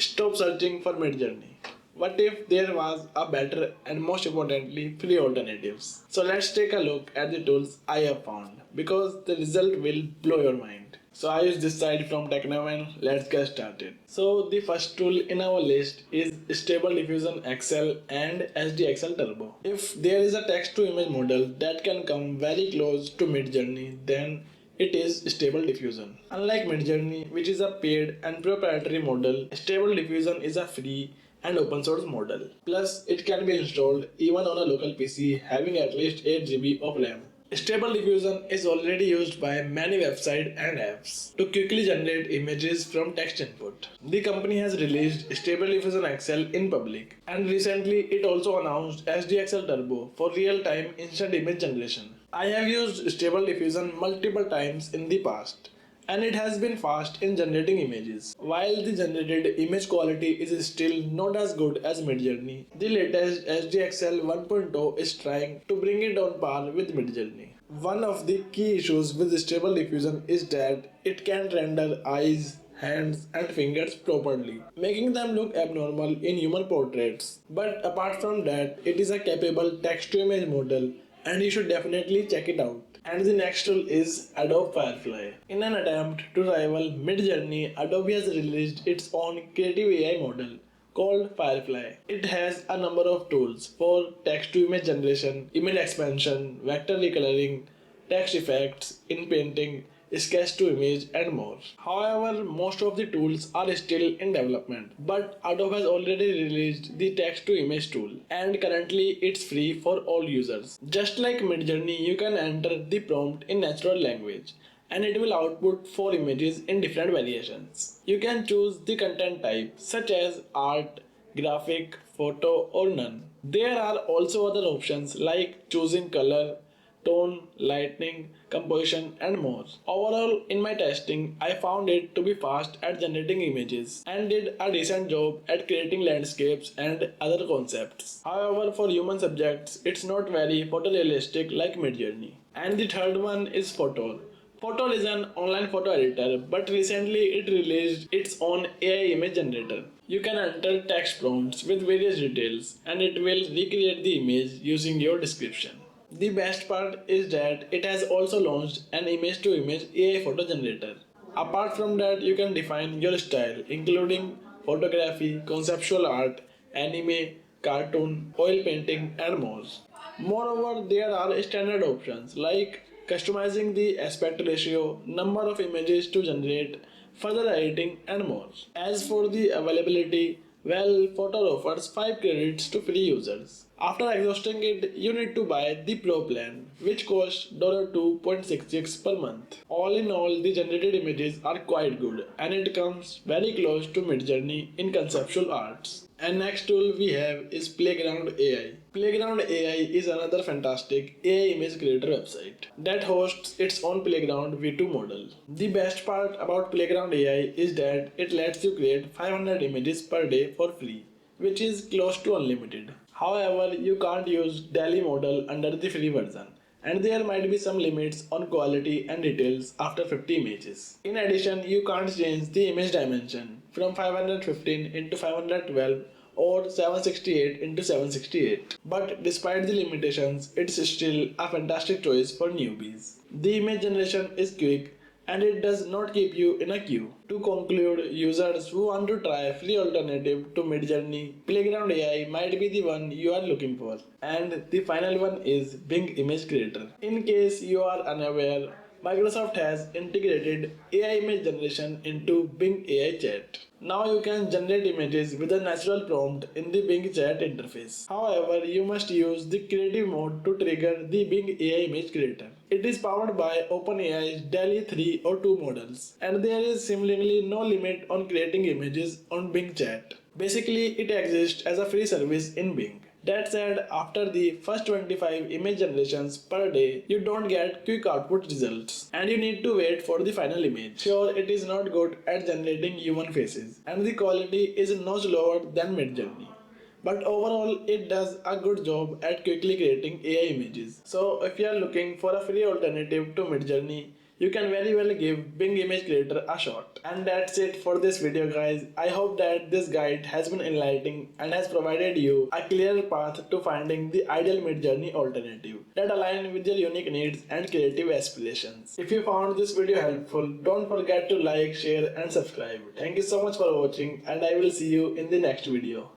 Stop searching for Midjourney. What if there was a better and most importantly free alternatives? So let's take a look at the tools I have found because the result will blow your mind. So I use this side from Technoven. Let's get started. So the first tool in our list is Stable Diffusion XL and SDXL Turbo. If there is a text to image model that can come very close to Midjourney, then it is Stable Diffusion. Unlike Midjourney, which is a paid and proprietary model, Stable Diffusion is a free and open source model. Plus, it can be installed even on a local PC having at least 8 GB of RAM. Stable Diffusion is already used by many websites and apps to quickly generate images from text input. The company has released Stable Diffusion XL in public, and recently it also announced SDXL Turbo for real-time instant image generation. I have used Stable Diffusion multiple times in the past, and it has been fast in generating images. While the generated image quality is still not as good as Midjourney, the latest SDXL 1.0 is trying to bring it on par with Midjourney. One of the key issues with Stable Diffusion is that it can't render eyes, hands, and fingers properly, making them look abnormal in human portraits. But apart from that, it is a capable text to image model, and you should definitely check it out. And the next tool is Adobe Firefly. In an attempt to rival Midjourney, Adobe has released its own creative AI model called Firefly. It has a number of tools for text to image generation, image expansion, vector recoloring, text effects, in painting, sketch to image, and more. However, most of the tools are still in development, but Adobe has already released the text to image tool, and currently it's free for all users. Just like Midjourney, you can enter the prompt in natural language and it will output 4 images in different variations. You can choose the content type such as art, graphic, photo, or none. There are also other options like choosing color, tone, lighting, composition, and more. Overall, in my testing, I found it to be fast at generating images and did a decent job at creating landscapes and other concepts. However, for human subjects, it's not very photorealistic like Midjourney. And the third one is Fotor. Fotor is an online photo editor, but recently it released its own AI image generator. You can enter text prompts with various details and it will recreate the image using your description. The best part is that it has also launched an image to image AI photo generator. Apart from that, you can define your style, including photography, conceptual art, anime, cartoon, oil painting, and more. Moreover, there are standard options like customizing the aspect ratio, number of images to generate, further editing, and more. As for the availability, well, Fotor offers 5 credits to free users. After exhausting it, you need to buy the Pro plan, which costs $2.66 per month. All in all, the generated images are quite good, and it comes very close to Midjourney in conceptual arts. And next tool we have is Playground AI. Playground AI is another fantastic AI image creator website that hosts its own Playground V2 model. The best part about Playground AI is that it lets you create 500 images per day for free, which is close to unlimited. However, you can't use daily model under the free version, and there might be some limits on quality and details after 50 images. In addition, you can't change the image dimension from 515 into 512 or 768 into 768. But despite the limitations, it's still a fantastic choice for newbies. The image generation is quick and it does not keep you in a queue. To conclude, users who want to try free alternative to Midjourney, Playground AI might be the one you are looking for. And the final one is Bing Image Creator. In case you are unaware, Microsoft has integrated AI image generation into Bing AI Chat. Now you can generate images with a natural prompt in the Bing Chat interface. However, you must use the creative mode to trigger the Bing AI image creator. It is powered by OpenAI's DALL-E 3 or 2 models, and there is seemingly no limit on creating images on Bing Chat. Basically, it exists as a free service in Bing. That said, after the first 25 image generations per day, you don't get quick output results and you need to wait for the final image. Sure, it is not good at generating human faces and the quality is notch lower than Midjourney. But overall, it does a good job at quickly creating AI images. So if you are looking for a free alternative to Midjourney, you can very well give Bing Image Creator a shot. And that's it for this video, guys. I hope that this guide has been enlightening and has provided you a clear path to finding the ideal Midjourney alternative that align with your unique needs and creative aspirations. If you found this video helpful, don't forget to like, share and subscribe. Thank you so much for watching, and I will see you in the next video.